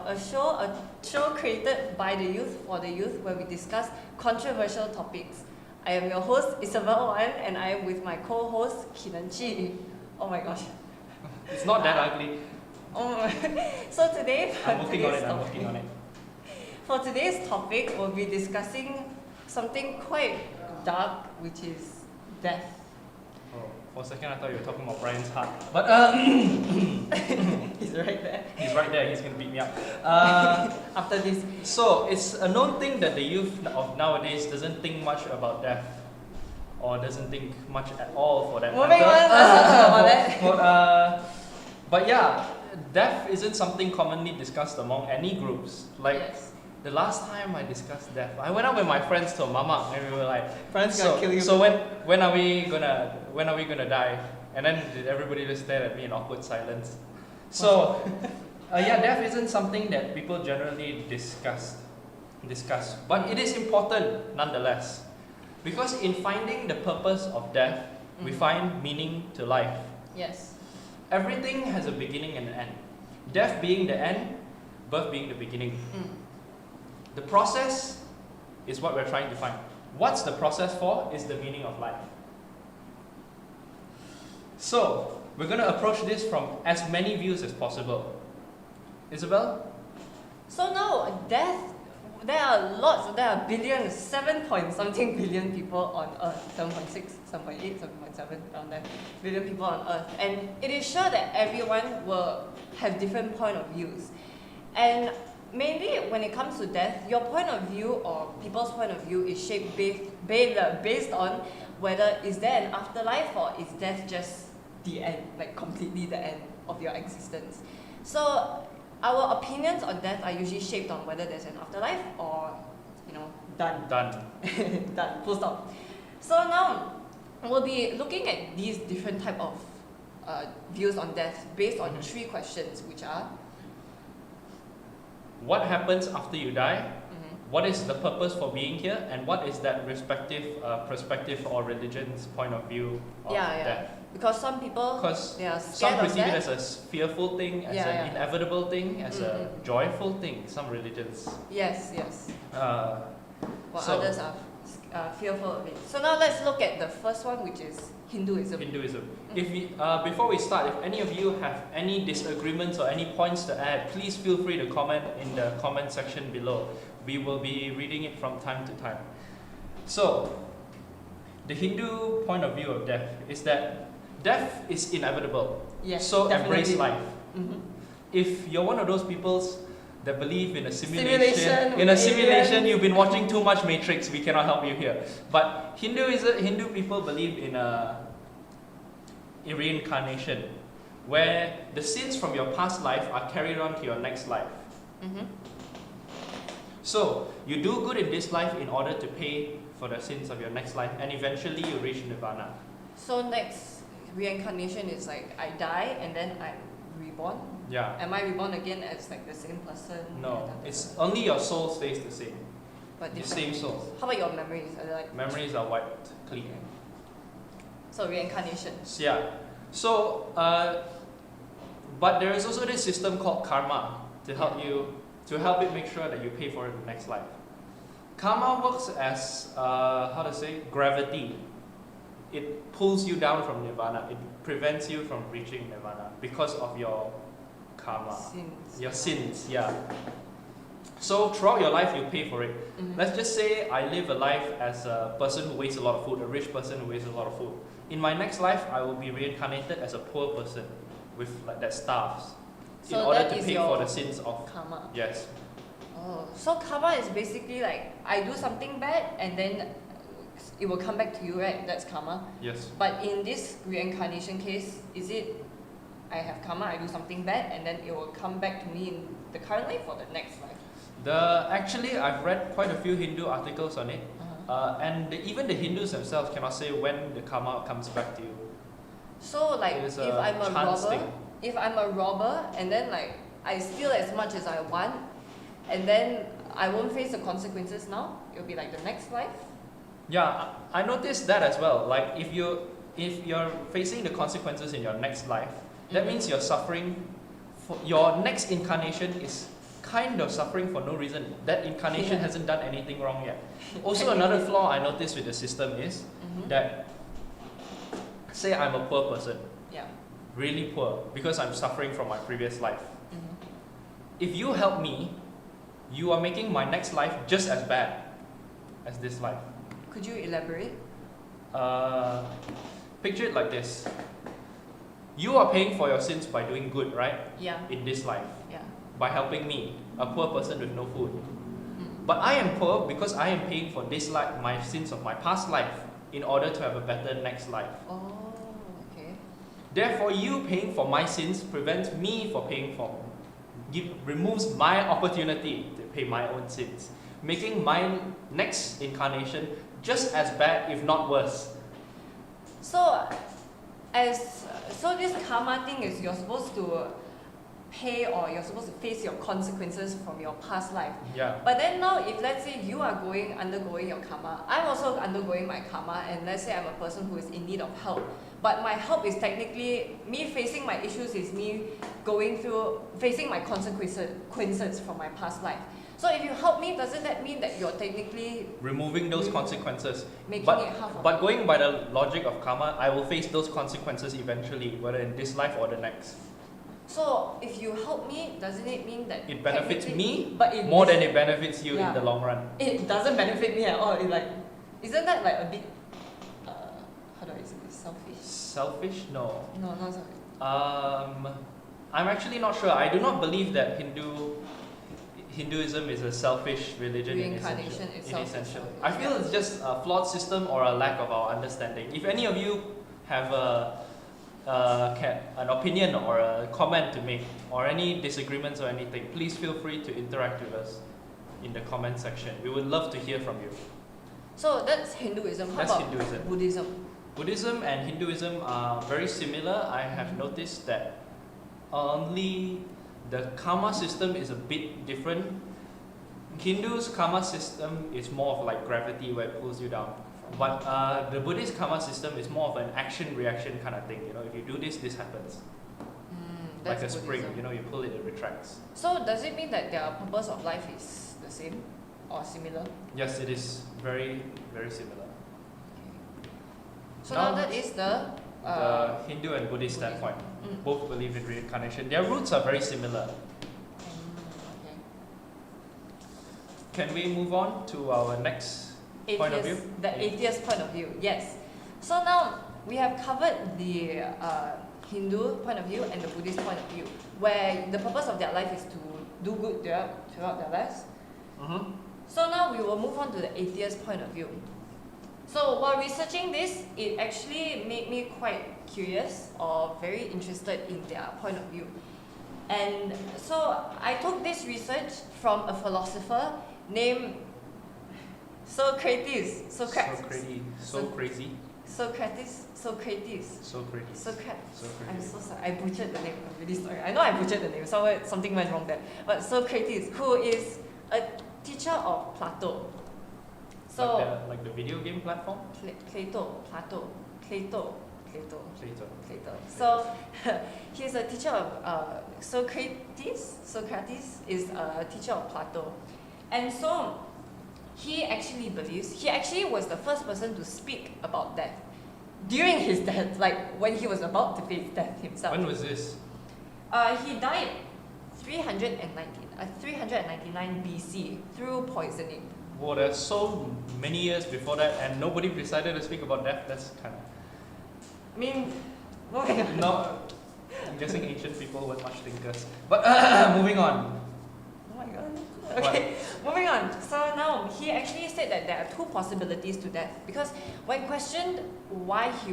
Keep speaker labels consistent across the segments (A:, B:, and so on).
A: a show created by the youth for the youth where we discuss controversial topics. I am your host, Isabel Wan, and I am with my co-host, Kinan Chi. Oh my gosh.
B: It's not that ugly.
A: Oh, so today,
B: I'm working on it.
A: For today's topic, we'll be discussing something quite dark, which is death.
B: Oh, for a second I thought you were talking about Brian's heart. But
A: He's right there.
B: he's right there, he's gonna beat me up.
A: After this.
B: So it's a known thing that the youth of nowadays doesn't think much about death. Or doesn't think much at all for that
A: Moving
B: matter.
A: on, let's not talk about that.
B: But yeah, death isn't something commonly discussed among any groups. Like
A: Yes.
B: the last time I discussed death, I went out with my friends to Mamak and we were like,
A: Friends gonna kill you.
B: so when are we gonna die? And then everybody just stared at me in awkward silence. So yeah, death isn't something that people generally discuss, but it is important nonetheless, because in finding the purpose of death, we find meaning to life.
A: Yes.
B: Everything has a beginning and an end. Death being the end, birth being the beginning. The process is what we're trying to find. What's the process for is the meaning of life. So, we're going to approach this from as many views as possible. Isabel?
A: So now, death, there are billions, 7-point-something billion people on Earth, 7.6, 7.8, 7.7, around there, billion people on Earth. And it is sure that everyone will have different point of views. And mainly when it comes to death, your point of view or people's point of view is shaped based on whether is there an afterlife or is death just the end, like completely the end of your existence. So our opinions on death are usually shaped on whether there's an afterlife or, done. Done, full stop. So now, we'll be looking at these different type of views on death based on 3 questions, which are:
B: what happens after you die? What is the purpose for being here? And what is that respective perspective or religion's point of view of death?
A: Because some people, they are scared
B: some
A: of
B: perceive it
A: death.
B: as a fearful thing, as an inevitable thing, as a joyful thing. Some religions.
A: Yes. While
B: So-
A: others are fearful of it. So now let's look at the first one, which is Hinduism.
B: If we, before we start, if any of you have any disagreements or any points to add, please feel free to comment in the comment section below. We will be reading it from time to time. So, the Hindu point of view of death is that death is inevitable.
A: Yes,
B: so
A: definitely.
B: embrace life. If you're one of those people that believe in a simulation, you've been watching too much Matrix, we cannot help you here. But Hindu people believe in a reincarnation, where the sins from your past life are carried on to your next life. So, you do good in this life in order to pay for the sins of your next life, and eventually you reach nirvana.
A: So next reincarnation is like I die and then I'm reborn.
B: Yeah.
A: Am I reborn again as like the same person?
B: No, it's only your soul stays the same.
A: But
B: The
A: different.
B: same soul.
A: How about your memories? Are they like
B: Memories are wiped clean.
A: so reincarnation?
B: Yeah. So, but there is also this system called karma to help it make sure that you pay for it in the next life. Karma works as gravity. It pulls you down from nirvana. It prevents you from reaching nirvana because of your karma, your sins. Yeah. So throughout your life, you pay for it. Let's just say I live a life as a person who wastes a lot of food, a rich person who wastes a lot of food. In my next life, I will be reincarnated as a poor person with that starves,
A: So
B: in order
A: that
B: to
A: is
B: pay
A: your
B: for the sins of
A: karma.
B: Yes.
A: Oh, so karma is basically like I do something bad and then it will come back to you, right? That's karma.
B: Yes.
A: But in this reincarnation case, is it I have karma, I do something bad, and then it will come back to me in the current life or the next life?
B: Actually, I've read quite a few Hindu articles on it, and even the Hindus themselves cannot say when the karma comes back to you.
A: So like
B: It is
A: if
B: a
A: I'm a
B: chance
A: robber,
B: thing.
A: if I'm a robber and then like I steal as much as I want, and then I won't face the consequences now, it'll be like the next life.
B: Yeah, I noticed that as well. Like if you're facing the consequences in your next life, that means you're suffering. Your next incarnation is kind of suffering for no reason. That incarnation
A: Yeah.
B: hasn't done anything wrong yet. Also, another flaw I noticed with the system is that, say I'm a poor person,
A: Yeah.
B: really poor, because I'm suffering from my previous life.
A: Mhm.
B: If you help me, you are making my next life just as bad as this life.
A: Could you elaborate?
B: Picture it like this. You are paying for your sins by doing good, right?
A: Yeah.
B: In this life.
A: Yeah.
B: By helping me, a poor person with no food.
A: Mm.
B: But I am poor because I am paying for this life, my sins of my past life, in order to have a better next life.
A: Oh, okay.
B: Therefore, you paying for my sins prevents me from paying for, removes my opportunity to pay my own sins, making my next incarnation just as bad, if not worse.
A: So, so this karma thing is you're supposed to pay, or you're supposed to face your consequences from your past life.
B: Yeah.
A: But then now, if let's say you are undergoing your karma, I'm also undergoing my karma, and let's say I'm a person who is in need of help, but my help is technically me facing my issues, is me facing my consequences from my past life. So if you help me, doesn't that mean that you're technically
B: Removing those consequences?
A: making
B: But,
A: it half of
B: but going by the logic of karma, I will face those consequences eventually, whether in this life or the next.
A: So if you help me, doesn't it mean that
B: It benefits me
A: but
B: more than it benefits you in the long run.
A: It doesn't benefit me at all. Isn't that like a bit how do I say this? Selfish?
B: Selfish? No.
A: No, not selfish.
B: I'm actually not sure. I do not believe that Hinduism is a selfish religion in
A: Reincarnation
B: essential.
A: itself.
B: I feel it's just a flawed system or a lack of our understanding. If any of you have an opinion or a comment to make, or any disagreements or anything, please feel free to interact with us in the comment section. We would love to hear from you.
A: So that's Hinduism. How
B: That's
A: about
B: Hinduism.
A: Buddhism?
B: Buddhism and Hinduism are very similar. I have noticed that only the karma system is a bit different. Hindu's karma system is more of like gravity, where it pulls you down. But the Buddhist karma system is more of an action-reaction kind of thing. You know, if you do this, this happens. Like a spring, you know, you pull it, it retracts.
A: So does it mean that their purpose of life is the same or similar?
B: Yes, it is very, very similar.
A: So now that is the
B: Hindu and Buddhist standpoint.
A: Mm.
B: Both believe in reincarnation. Their roots are very similar.
A: Okay.
B: Can we move on to our next point of view?
A: The atheist point of view, yes. So now we have covered the Hindu point of view and the Buddhist point of view, where the purpose of their life is to do good throughout their lives.
B: Mm-hmm.
A: So now we will move on to the atheist point of view. So while researching this, it actually made me quite curious or very interested in their point of view. And so I took this research from a philosopher named Socrates. I'm so sorry, I butchered the name. I'm really sorry. I know I butchered the name. Something went wrong there. But Socrates, who is a teacher of Plato. So
B: like the video game platform?
A: Plato. So he's a teacher of Socrates is a teacher of Plato, and so he actually was the first person to speak about death during his death, like when he was about to face death himself.
B: When was this?
A: He died 399 BC through poisoning.
B: Well, there's so many years before that, and nobody decided to speak about death. That's kind of.
A: I mean,
B: No, I'm guessing ancient people weren't much thinkers. But moving on.
A: Oh my god. Okay, moving on. So now he actually said that there are two possibilities to death, because when questioned why he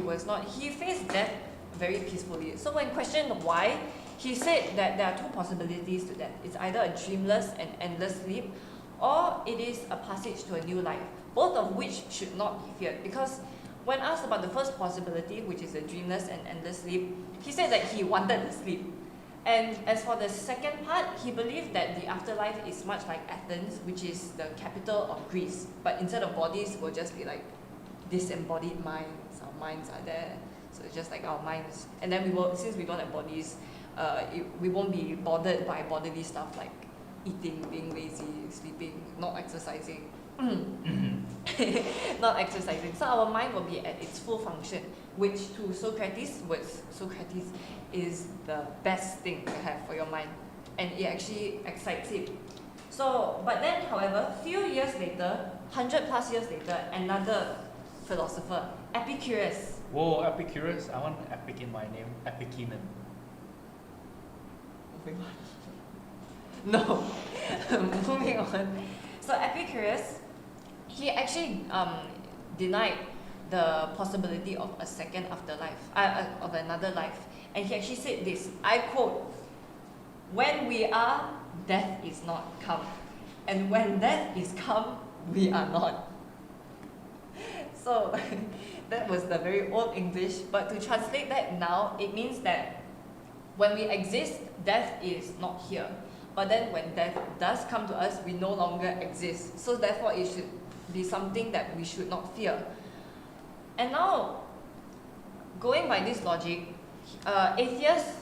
A: faced death very peacefully. So when questioned why, he said that there are two possibilities to death. It's either a dreamless and endless sleep, or it is a passage to a new life, both of which should not be feared. Because when asked about the first possibility, which is a dreamless and endless sleep, he said that he wanted to sleep. And as for the second part, he believed that the afterlife is much like Athens, which is the capital of Greece. But instead of bodies, it will just be like disembodied minds. Our minds are there. So it's just like our minds. And then since we don't have bodies, we won't be bothered by bodily stuff like eating, being lazy, sleeping, not exercising. Not exercising. So our mind will be at its full function, which to Socrates is the best thing to have for your mind, and it actually excites him. So, but then, however, few years later, 100+ years later, another philosopher, Epicurus.
B: Whoa, Epicurus! I want epic in my name, Epicenian.
A: Moving on. No, moving on. So Epicurus, he actually denied the possibility of a second afterlife, of another life, and he actually said this. I quote: "When we are, death is not come, and when death is come, we are not." So that was the very old English, but to translate that now, it means that when we exist, death is not here. But then when death does come to us, we no longer exist. So therefore it should be something that we should not fear. And now, going by this logic, atheists,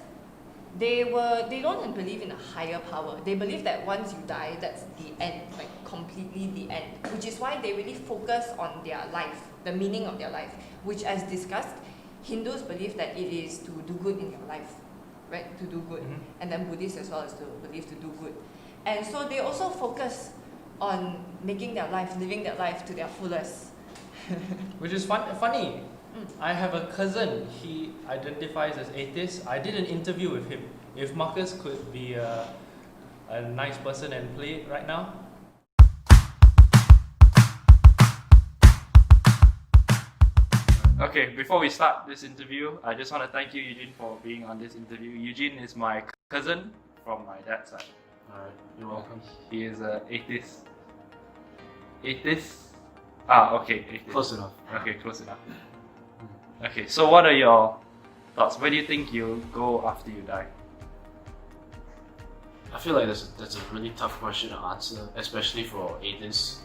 A: they don't believe in a higher power. They believe that once you die, that's the end, like completely the end. Which is why they really focus on their life, the meaning of their life. Which, as discussed, Hindus believe that it is to do good in your life, right? To do good.
B: Mm-hmm.
A: And then Buddhists as well as to believe to do good. And so they also focus on making their life, living their life to their fullest.
B: Which is funny. I have a cousin, he identifies as atheist. I did an interview with him. If Marcus could be a nice person and play it right now. Okay, before we start this interview, I just want to thank you, Eugene, for being on this interview. Eugene is my cousin from my dad's side.
C: Alright, you're welcome.
B: He is an atheist. Atheist? Ah, okay, atheist.
C: Close enough.
B: Okay, close enough. Okay, so what are your thoughts? Where do you think you'll go after you die?
C: I feel like that's a really tough question to answer, especially for atheists.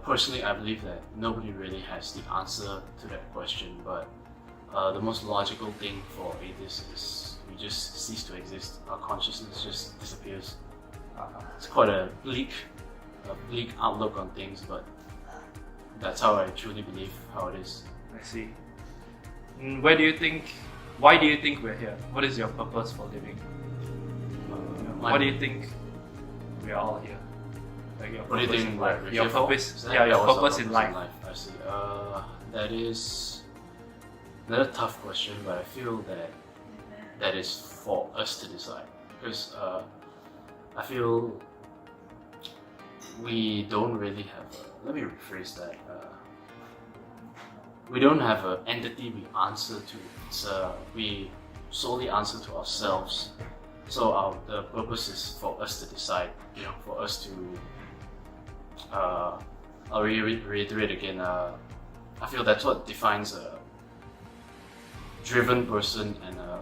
C: Personally, I believe that nobody really has the answer to that question, but the most logical thing for atheists is we just cease to exist. Our consciousness just disappears. It's quite a bleak outlook on things, but that's how I truly believe how it is.
B: I see. Why do you think we're here? What is your purpose for living? Why do you think we are all here? Like your
C: What do you
B: purpose
C: think?
B: in life?
C: We're
B: Your
C: here for?
B: purpose,
C: Is that-
B: yeah, your
C: what's our
B: purpose in life.
C: I see. That is another tough question, but I feel that is for us to decide, because I feel we don't really have. Let me rephrase that. We don't have an entity we answer to. We solely answer to ourselves. So the purpose is for us to decide. For us to. I'll reiterate again. I feel that's what defines a driven person and a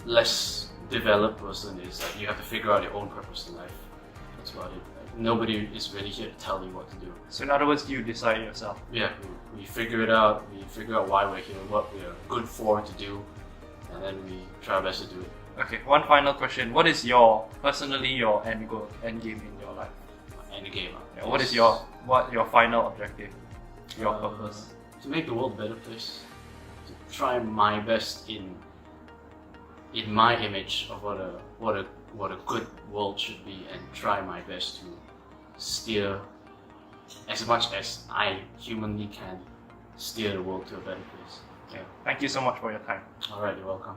C: less developed person is that you have to figure out your own purpose in life. That's about it. Nobody is really here to tell you what to do.
B: So in other words, you decide yourself.
C: Yeah, we figure it out. We figure out why we're here, what we're good for to do, and then we try our best to do it.
B: Okay, one final question. What is personally your end goal, end game in your life?
C: End game.
B: Yeah, what is your final objective? Your purpose?
C: To make the world a better place. To try my best in my image of what a good world should be, and try my best to steer as much as I humanly can steer the world to a better place.
B: Yeah. Thank you so much for your time.
C: Alright, you're welcome.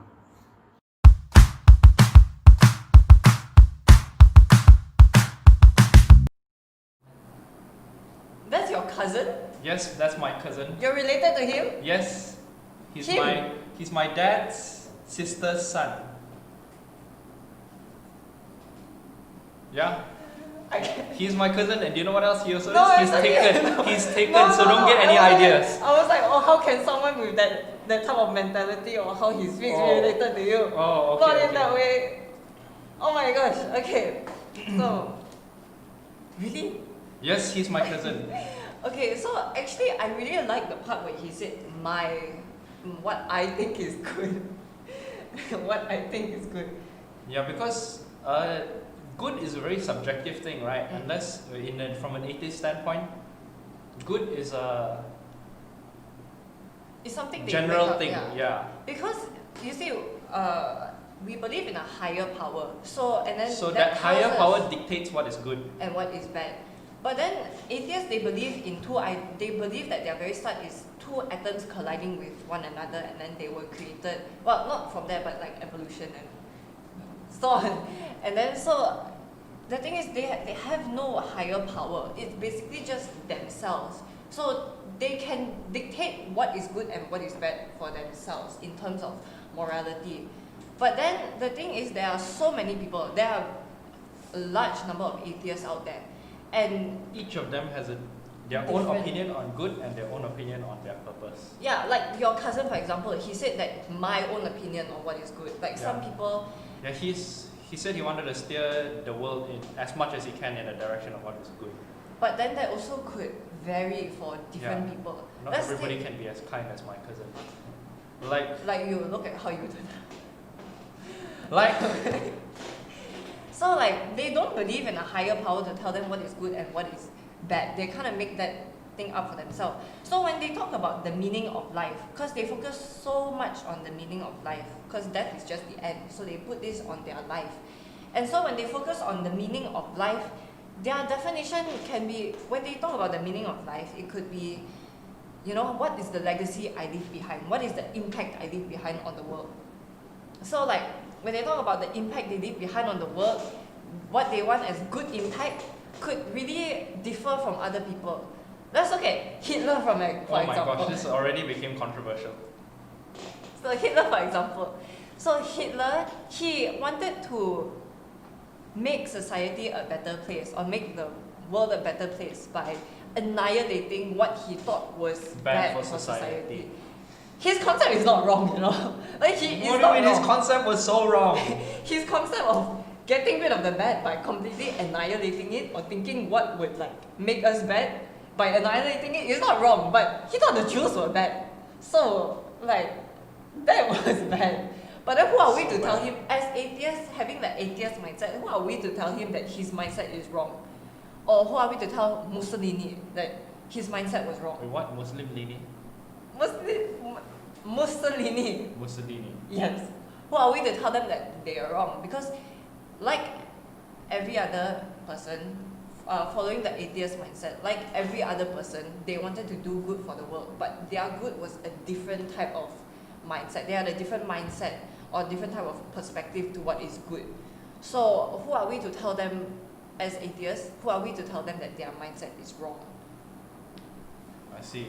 A: That's your cousin?
B: Yes, that's my cousin.
A: You're related to him?
B: Yes, he's
A: Him?
B: my dad's sister's son. Yeah. He's my cousin, and do you know what else he also
A: No,
B: is? He's
A: it's okay.
B: taken. He's taken,
A: No,
B: so
A: no,
B: don't get
A: no,
B: any
A: I was
B: ideas.
A: Like, I was like, oh, how can someone with that type of mentality or how he speaks be related to you?
B: Oh, okay.
A: Not in
B: okay.
A: that way. Oh my gosh, okay. So, really?
B: Yes, he's my cousin.
A: Okay, so actually I really like the part where he said what I think is good. What I think is good.
B: Yeah, because good is a very subjective thing, right?
A: Mm.
B: Unless from an atheist standpoint, good is a
A: It's something they
B: general
A: make up,
B: thing. Yeah.
A: Because you see, we believe in a higher power. So and then
B: So that higher
A: tells us
B: power dictates what is good.
A: and what is bad. But then atheists, they believe in they believe that their very start is two atoms colliding with one another, and then they were created. Well, not from there, but like evolution and so on. And then so the thing is, they have no higher power. It's basically just themselves. So they can dictate what is good and what is bad for themselves in terms of morality. But then the thing is, there are so many people. There are a large number of atheists out there, and
B: Each of them has their own
A: Different.
B: opinion on good and their own opinion on their purpose.
A: yeah, like your cousin, for example, he said that my own opinion on what is good. Like some
B: Yeah.
A: people,
B: Yeah, he said he wanted to steer the world in as much as he can in the direction of what is good.
A: but then that also could vary for different
B: Yeah.
A: people.
B: Not
A: Let's
B: everybody
A: take-
B: can be as kind as my cousin. Like
A: you look at how you do.
B: like
A: So like they don't believe in a higher power to tell them what is good and what is bad. They kind of make that thing up for themselves. So when they talk about the meaning of life, because they focus so much on the meaning of life, because death is just the end, so they put this on their life. And so when they focus on the meaning of life, their definition can be, when they talk about the meaning of life, it could be, you know, what is the legacy I leave behind? What is the impact I leave behind on the world? So like when they talk about the impact they leave behind on the world, what they want as good impact could really differ from other people. Let's look at Hitler for
B: oh my
A: example.
B: gosh, this already became controversial.
A: So Hitler, for example. So Hitler, he wanted to make society a better place, or make the world a better place by annihilating what he thought was bad for society. His concept is not wrong, you know. Like he is
B: What do you
A: not
B: mean his
A: wrong.
B: concept was so wrong?
A: His concept of getting rid of the bad by completely annihilating it, or thinking what would like make us bad by annihilating it, is not wrong. But he thought the Jews were bad, so like that was bad. But then who are we
B: So
A: to tell
B: bad.
A: him, as atheists, having the atheist mindset, who are we to tell him that his mindset is wrong? Or who are we to tell Mussolini that his mindset was wrong?
B: Wait, what? Mussolini?
A: Mussolini. Yes. Who are we to tell them that they are wrong? Because like every other person, following the atheist mindset, like every other person, they wanted to do good for the world, but their good was a different type of mindset. They had a different mindset or different type of perspective to what is good. So who are we to tell them, as atheists, who are we to tell them that their mindset is wrong?
B: I see.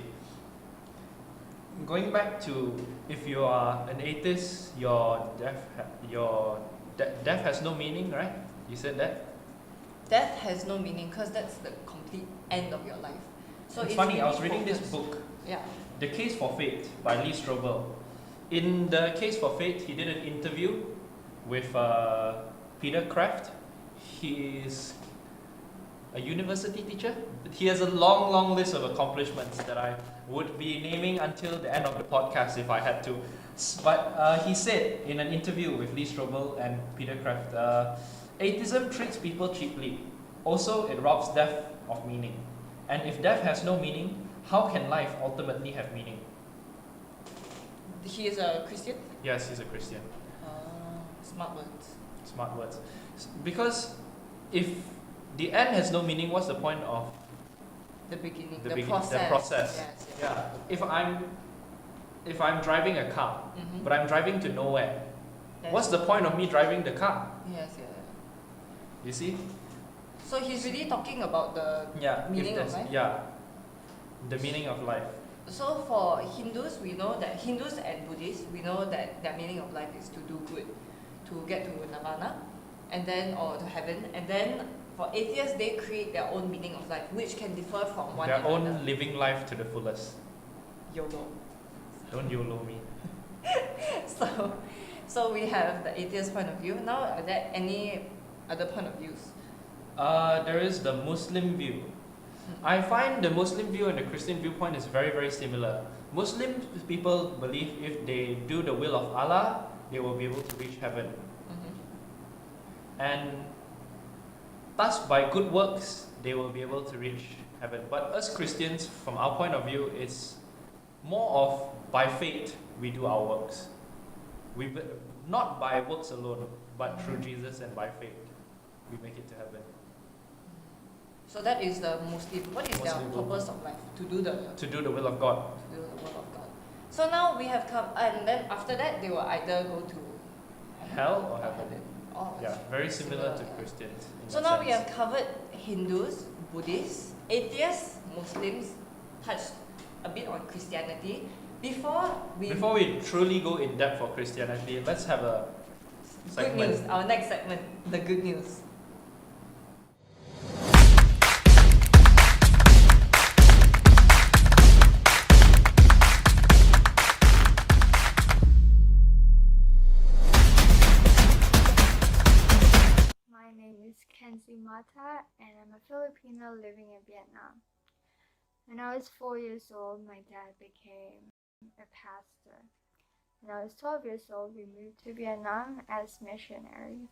B: Going back to, if you are an atheist, your death has no meaning, right? You said that?
A: Death has no meaning because that's the complete end of your life. So
B: It's funny, I was
A: really
B: reading this
A: focused.
B: book,
A: Yeah.
B: The Case for Faith by Lee Strobel. In The Case for Faith, he did an interview with Peter Kraft. He's a university teacher. He has a long list of accomplishments that I would be naming until the end of the podcast if I had to. But he said in an interview with Lee Strobel and Peter Kraft, atheism treats people cheaply. Also, it robs death of meaning. And if death has no meaning, how can life ultimately have meaning?
A: He is a Christian?
B: Yes, he's a Christian.
A: Smart words.
B: Smart words. Because if the end has no meaning, what's the point of
A: The beginning,
B: the
A: the
B: begin-
A: process.
B: the process?
A: Yes, yes.
B: Yeah. If I'm driving a car,
A: Mhm.
B: but I'm driving to nowhere,
A: Yes.
B: what's the point of me driving the car?
A: Yes, yeah.
B: You see?
A: So he's really talking about the
B: Yeah.
A: meaning of
B: if there's-
A: life?
B: Yeah. The meaning of life.
A: So for Hindus, we know that Hindus and Buddhists, we know that their meaning of life is to do good, to get to nirvana, and then or to heaven, and then for atheists, they create their own meaning of life, which can differ from one
B: Their
A: another.
B: own living life to the fullest.
A: YOLO.
B: Don't YOLO me.
A: So we have the atheist point of view. Now, are there any other point of views?
B: There is the Muslim view. I find the Muslim view and the Christian viewpoint is very similar. Muslim people believe if they do the will of Allah, they will be able to reach heaven.
A: Mhm.
B: And thus by good works they will be able to reach heaven. But us Christians, from our point of view, it's more of by faith we do our works. Not by works alone, but through Jesus and by faith we make it to heaven.
A: So that is the Muslim. What is their
B: Muslim
A: purpose of life? To do the
B: will of God.
A: to do the will of God. So now we have come, and then after that they will either go to
B: Hell or heaven.
A: Oh,
B: Yeah, very similar to
A: yeah.
B: Christians. In
A: So
B: that
A: now we
B: sense.
A: have covered Hindus, Buddhists, atheists, Muslims, touched a bit on Christianity. Before
B: we truly go in depth for Christianity, let's have a
A: good
B: segment.
A: news, our next segment, the good news.
D: My name is Kenzie Mata, and I'm a Filipino living in Vietnam. When I was 4 years old, my dad became a pastor. When I was 12 years old, we moved to Vietnam as missionaries.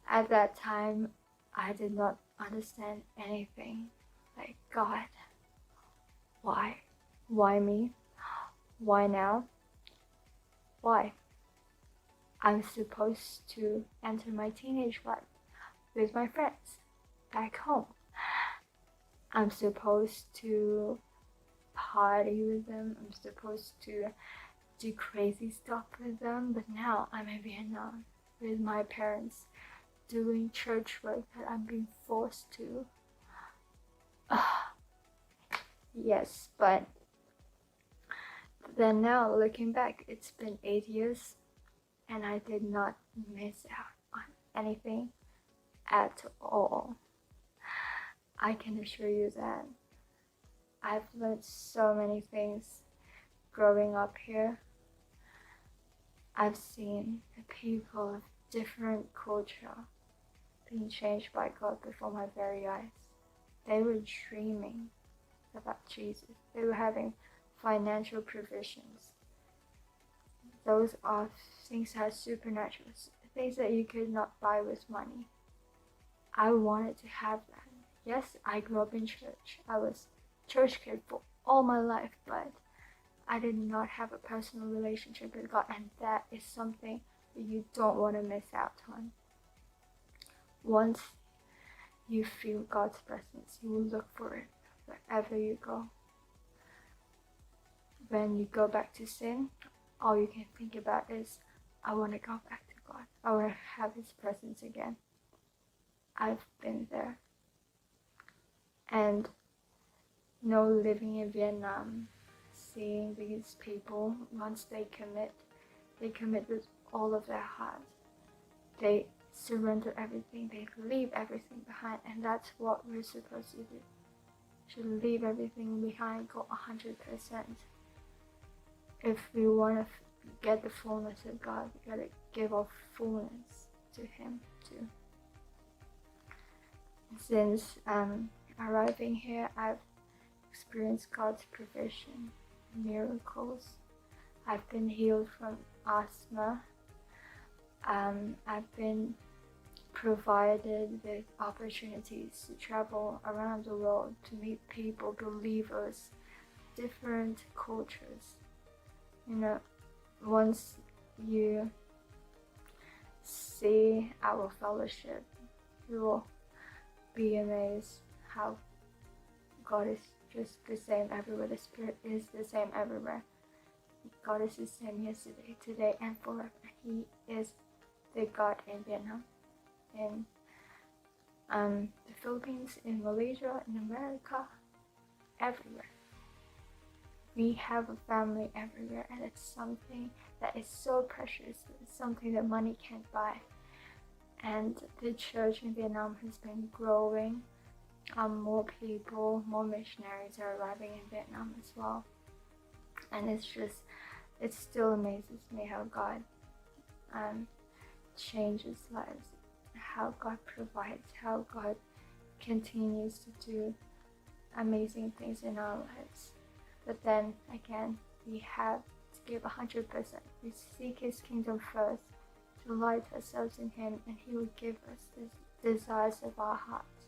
D: At that time, I did not understand anything. Like, God, why? Why me? Why now? Why? I'm supposed to enter my teenage life with my friends back home. I'm supposed to party with them. I'm supposed to do crazy stuff with them. But now I'm in Vietnam with my parents doing church work that I'm being forced to. Yes, but then now looking back, it's been 8 years and I did not miss out on anything at all. I can assure you that I've learned so many things growing up here. I've seen the people of different culture being changed by God before my very eyes. They were dreaming about Jesus. They were having financial provisions. Those are things that are supernatural, things that you could not buy with money. I wanted to have that. Yes, I grew up in church. I was a church kid for all my life, but I did not have a personal relationship with God, and that is something that you don't want to miss out on. Once you feel God's presence, you will look for it wherever you go. When you go back to sin, all you can think about is, I want to go back to God. I want to have His presence again. I've been there. And living in Vietnam, seeing these people, once they commit with all of their heart. They surrender everything, they leave everything behind, and that's what we're supposed to do. Should leave everything behind, go 100%. If we want to get the fullness of God, we gotta give our fullness to Him too. Since arriving here, I've experienced God's provision, miracles. I've been healed from asthma. I've been provided with opportunities to travel around the world to meet people, believers, different cultures. Once you see our fellowship, you will be amazed how God is just the same everywhere. The Spirit is the same everywhere. God is the same yesterday, today, and forever. He is the God in Vietnam, in the Philippines, in Malaysia, in America, everywhere. We have a family everywhere, and it's something that is so precious. It's something that money can't buy. And the church in Vietnam has been growing. More people, more missionaries are arriving in Vietnam as well. And it still amazes me how God changes lives, how God provides, how God continues to do amazing things in our lives. But then again, we have to give 100%. We seek His kingdom first, to delight ourselves in Him, and He will give us this desires of our hearts.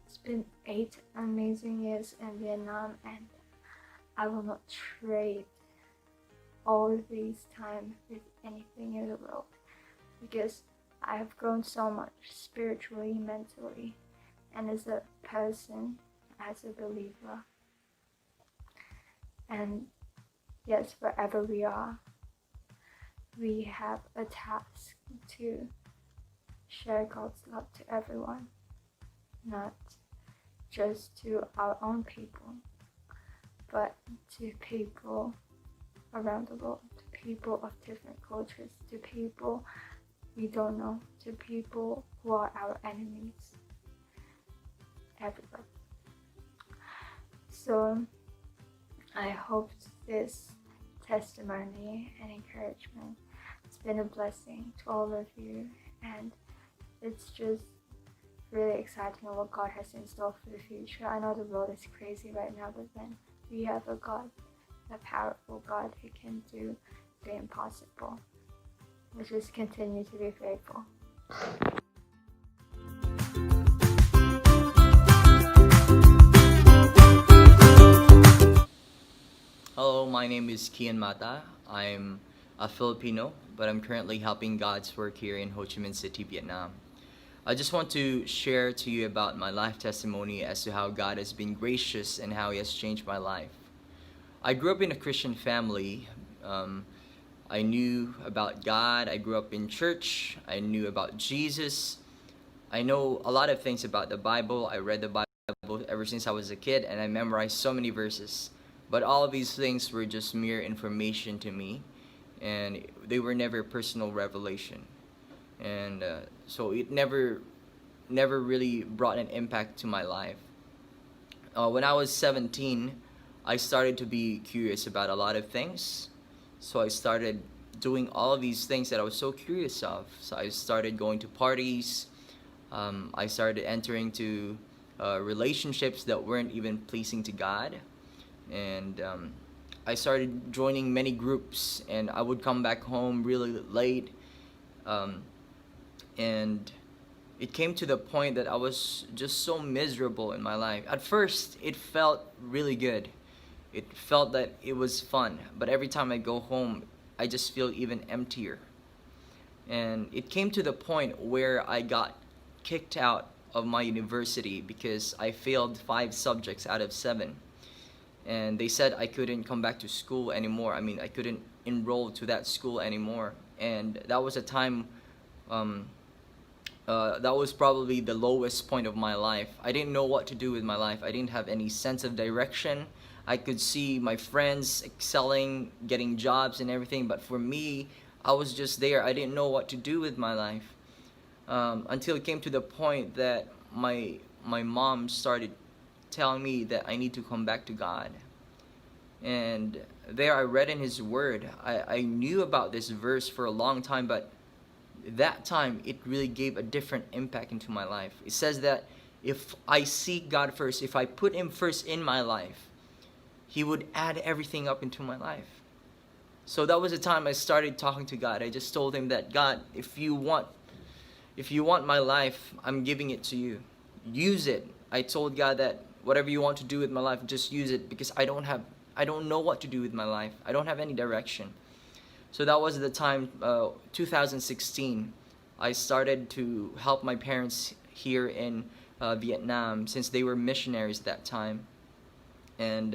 D: It's been 8 amazing years in Vietnam, and I will not trade all of these time with anything in the world, because I have grown so much spiritually, mentally, and as a person, as a believer. And yes, wherever we are, we have a task to share God's love to everyone, not just to our own people, but to people around the world, to people of different cultures, to people we don't know, to people who are our enemies, everywhere. So I hope this testimony and encouragement has been a blessing to all of you, and it's just really exciting what God has in store for the future. I know the world is crazy right now, but then we have a God, a powerful God who can do the impossible. Let's just continue to be faithful.
E: Hello, my name is Kian Mata. I'm a Filipino, but I'm currently helping God's work here in Ho Chi Minh City, Vietnam. I just want to share to you about my life testimony as to how God has been gracious and how He has changed my life. I grew up in a Christian family. I knew about God. I grew up in church. I knew about Jesus. I know a lot of things about the Bible. I read the Bible ever since I was a kid, and I memorized so many verses. But all of these things were just mere information to me, and they were never personal revelation. And so it never really brought an impact to my life. When I was 17, I started to be curious about a lot of things. So I started doing all of these things that I was so curious of. So I started going to parties. I started entering to relationships that weren't even pleasing to God. And I started joining many groups, and I would come back home really late. And it came to the point that I was just so miserable in my life. At first, it felt really good. It felt that it was fun. But every time I go home, I just feel even emptier. And it came to the point where I got kicked out of my university because I failed 5 subjects out of 7. And they said I couldn't come back to school anymore. I mean, I couldn't enroll to that school anymore. And that was a time, that was probably the lowest point of my life. I didn't know what to do with my life. I didn't have any sense of direction. I could see my friends excelling, getting jobs and everything. But for me, I was just there. I didn't know what to do with my life. Until it came to the point that my mom started telling me that I need to come back to God. And there I read in His Word. I knew about this verse for a long time, but that time it really gave a different impact into my life. It says that if I seek God first, if I put Him first in my life, He would add everything up into my life. So that was the time I started talking to God. I just told Him that, God, if you want my life, I'm giving it to you. Use it. I told God that whatever you want to do with my life, just use it, because I don't know what to do with my life. I don't have any direction. So that was the time, 2016, I started to help my parents here in Vietnam, since they were missionaries at that time. And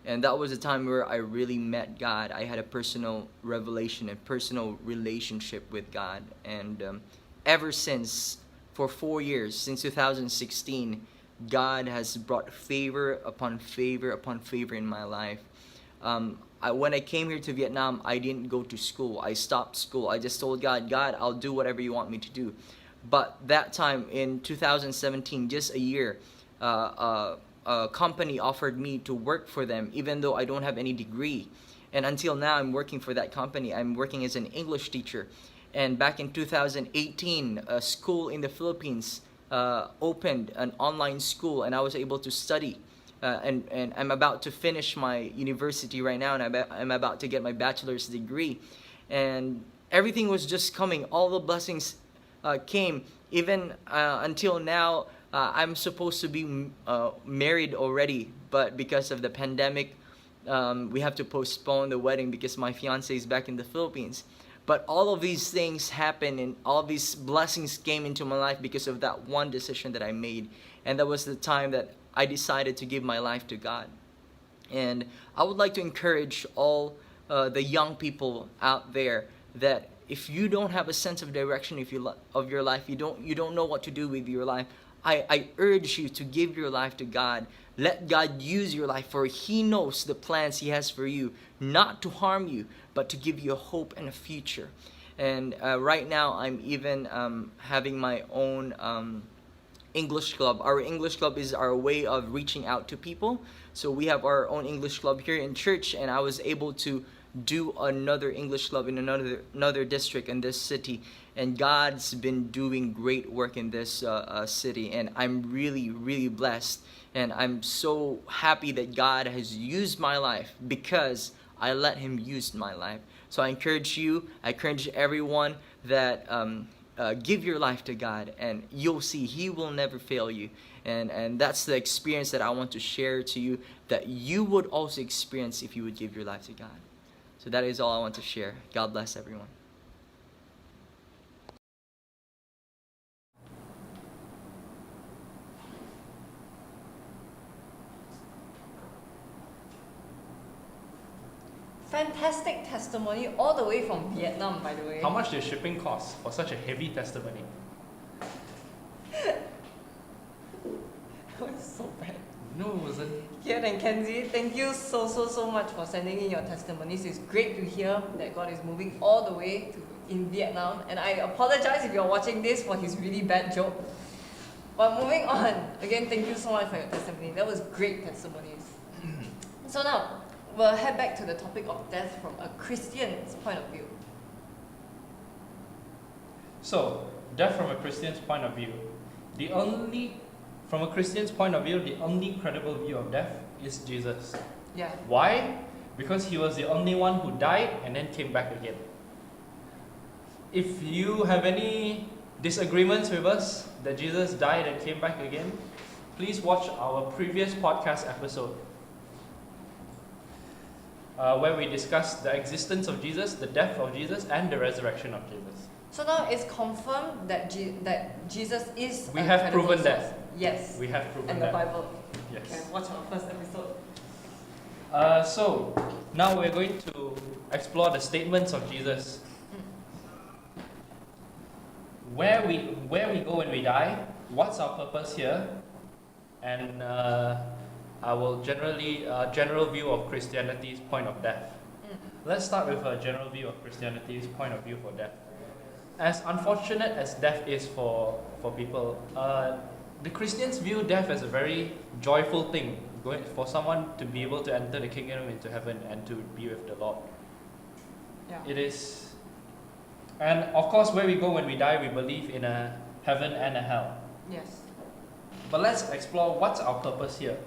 E: that was the time where I really met God. I had a personal revelation, a personal relationship with God. And ever since, for 4 years, since 2016, God has brought favor upon favor upon favor in my life. When I came here to Vietnam, I didn't go to school. I stopped school. I just told God, I'll do whatever you want me to do. But that time in 2017, just a year, a company offered me to work for them, even though I don't have any degree. And until now, I'm working for that company. I'm working as an English teacher. And back in 2018, a school in the Philippines opened an online school, and I was able to study. And I'm about to finish my university right now, and I'm about to get my bachelor's degree. And everything was just coming. All the blessings came. Even until now, I'm supposed to be married already, but because of the pandemic, we have to postpone the wedding because my fiance is back in the Philippines. But all of these things happened, and all these blessings came into my life because of that one decision that I made. And that was the time that I decided to give my life to God. And I would like to encourage all the young people out there that if you don't have a sense of direction of your life, you don't know what to do with your life, I urge you to give your life to God. Let God use your life, for He knows the plans He has for you, not to harm you, but to give you a hope and a future. And right now, I'm even having my own English club. Our English club is our way of reaching out to people. So we have our own English club here in church, and I was able to do another English club in another district in this city. And God's been doing great work in this city, and I'm really, really blessed. And I'm so happy that God has used my life because I let Him use my life. So I encourage you, I encourage everyone that give your life to God, and you'll see He will never fail you. And that's the experience that I want to share to you, that you would also experience if you would give your life to God. So that is all I want to share. God bless everyone.
A: Fantastic testimony all the way from Vietnam, by the way.
B: How much did shipping cost for such a heavy testimony?
A: That was so bad.
B: No, it wasn't.
A: Kian and Kenzie, thank you so much for sending in your testimonies. It's great to hear that God is moving all the way in Vietnam. And I apologize if you're watching this for his really bad joke. But moving on, again, thank you so much for your testimony. That was great testimonies. So now, we'll head back to the topic of death from a Christian's point of view.
B: So, death from a Christian's point of view. From a Christian's point of view, the only credible view of death is Jesus.
A: Yeah.
B: Why? Because He was the only one who died and then came back again. If you have any disagreements with us that Jesus died and came back again, please watch our previous podcast episode where we discussed the existence of Jesus, the death of Jesus, and the resurrection of Jesus.
A: So now it's confirmed that Jesus is
B: We
A: a
B: have
A: credible
B: proven
A: source.
B: that.
A: Yes.
B: We have proven
A: And the
B: that.
A: Bible.
B: Yes.
A: You can watch our first episode.
B: So now we're going to explore the statements of Jesus. Where we go when we die, what's our purpose here, and our general view of Christianity's point of death. Let's start with a general view of Christianity's point of view for death. As unfortunate as death is for people, the Christians view death as a very joyful thing, for someone to be able to enter the kingdom into heaven and to be with the Lord.
A: Yeah.
B: It is, and of course, where we go when we die, we believe in a heaven and a hell.
A: Yes.
B: But let's explore what's our purpose here.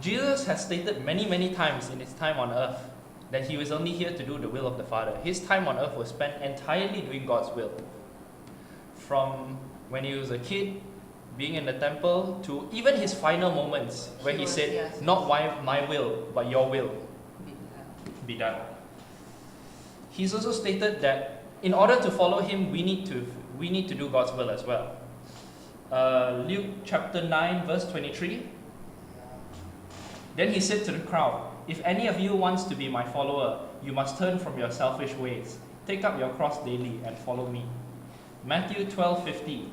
B: Jesus has stated many times in His time on earth that He was only here to do the will of the Father. His time on earth was spent entirely doing God's will. From when He was a kid, being in the temple, to even His final moments where He said,
A: yes.
B: "Not my will, but your will be done." He's also stated that in order to follow Him, we need to do God's will as well. Luke chapter 9 verse 23. Then He said to the crowd, "If any of you wants to be my follower, you must turn from your selfish ways. Take up your cross daily and follow me." Matthew 12:50.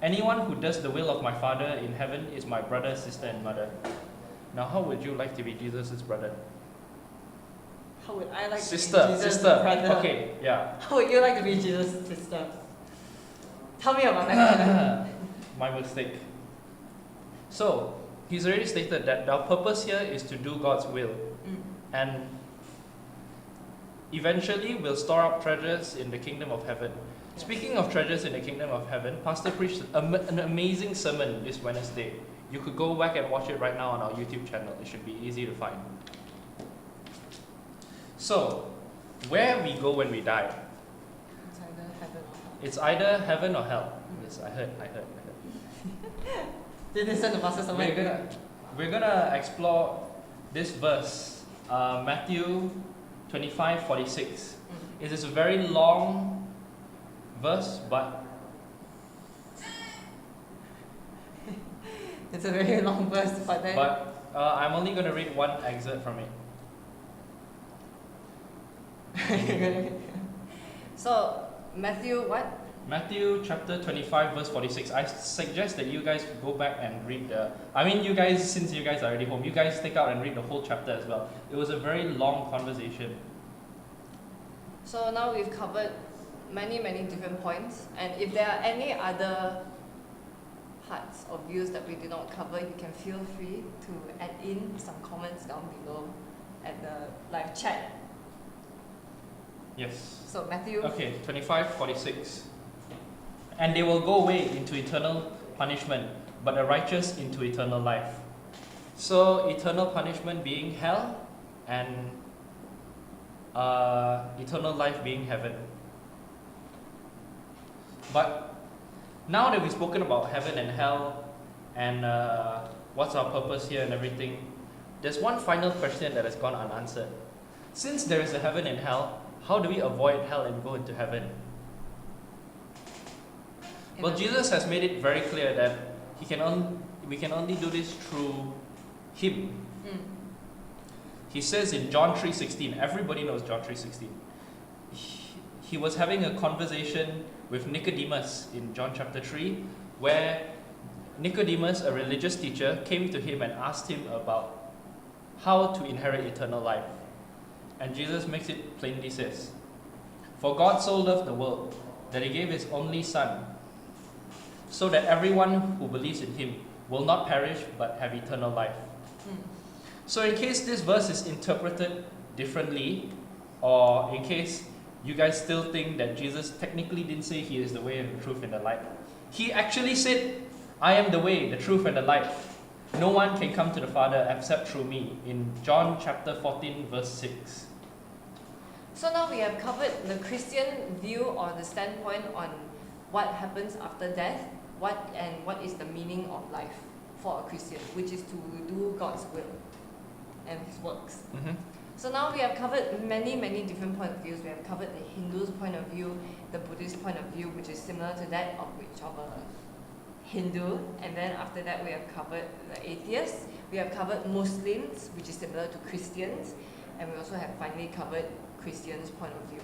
B: "Anyone who does the will of my Father in heaven is my brother, sister, and mother." Now, how would you like to be Jesus' brother?
A: How would I like
B: Sister,
A: to be Jesus'
B: sister.
A: brother?
B: Okay, yeah.
A: How would you like to be Jesus' sister? Tell me about that.
B: My mistake. So, He's already stated that our purpose here is to do God's will. And eventually we'll store up treasures in the kingdom of heaven. Speaking of treasures in the kingdom of heaven, Pastor preached an amazing sermon this Wednesday. You could go back and watch it right now on our YouTube channel. It should be easy to find. So, where we go when we die?
A: It's either heaven or hell.
B: It's either heaven or hell. Yes, I heard.
A: Did you listen to Pastor somewhere?
B: We're gonna explore this verse, Matthew 25:46. It is a very long verse, but
A: It's a very long verse, but then.
B: I'm only gonna read one excerpt from it.
A: So, Matthew what?
B: Matthew chapter 25 verse 46. I suggest that you guys go back and read you guys, since you guys are already home, you guys take out and read the whole chapter as well. It was a very long conversation.
A: So now we've covered many different points, and if there are any other parts or views that we did not cover, you can feel free to add in some comments down below at the live chat.
B: Yes.
A: So Matthew.
B: Okay, 25:46. And they will go away into eternal punishment, but the righteous into eternal life. So eternal punishment being hell, and eternal life being heaven. But now that we've spoken about heaven and hell, and what's our purpose here and everything, there's one final question that has gone unanswered. Since there is a heaven and hell, how do we avoid hell and go into heaven? Well, Jesus has made it very clear that we can only do this through Him. He says in John 3:16, everybody knows John 3:16. He was having a conversation with Nicodemus in John chapter 3, where Nicodemus, a religious teacher, came to him and asked him about how to inherit eternal life. And Jesus makes it plainly says, "For God so loved the world that He gave His only Son, so that everyone who believes in Him will not perish but have eternal life." So in case this verse is interpreted differently, or in case you guys still think that Jesus technically didn't say He is the way, the truth, and the life, He actually said, "I am the way, the truth, and the life. No one can come to the Father except through me," in John chapter 14 verse 6.
A: So now we have covered the Christian view or the standpoint on what happens after death, what is the meaning of life for a Christian, which is to do God's will and His works. So now we have covered many different point of views. We have covered the Hindu's point of view, the Buddhist point of view, which is similar to that of a Hindu, and then after that we have covered the Atheists. We have covered Muslims, which is similar to Christians, and we also have finally covered Christians' point of view.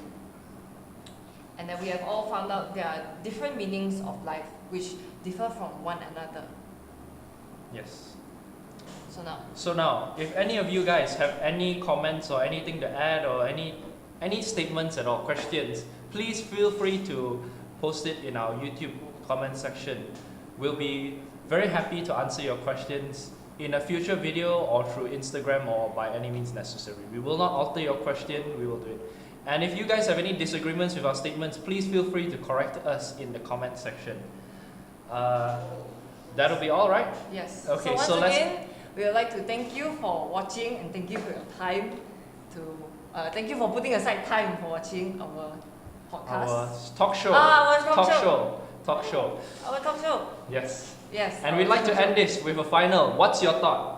A: And then we have all found out there are different meanings of life which differ from one another.
B: Yes.
A: So
B: now, if any of you guys have any comments or anything to add, or any statements at all, questions, please feel free to post it in our YouTube comment section. We'll be very happy to answer your questions in a future video or through Instagram or by any means necessary. We will not alter your question, we will do it. And if you guys have any disagreements with our statements, please feel free to correct us in the comment section. That'll be all, right?
A: Yes.
B: Okay,
A: so once again, we would like to thank you for watching, and thank you for your time. Thank you for putting aside time for watching our podcast.
B: Our talk show.
A: Our talk show.
B: Talk show.
A: Our talk show.
B: Yes.
A: Yes.
B: And we'd like to end this with a final. What's your thought?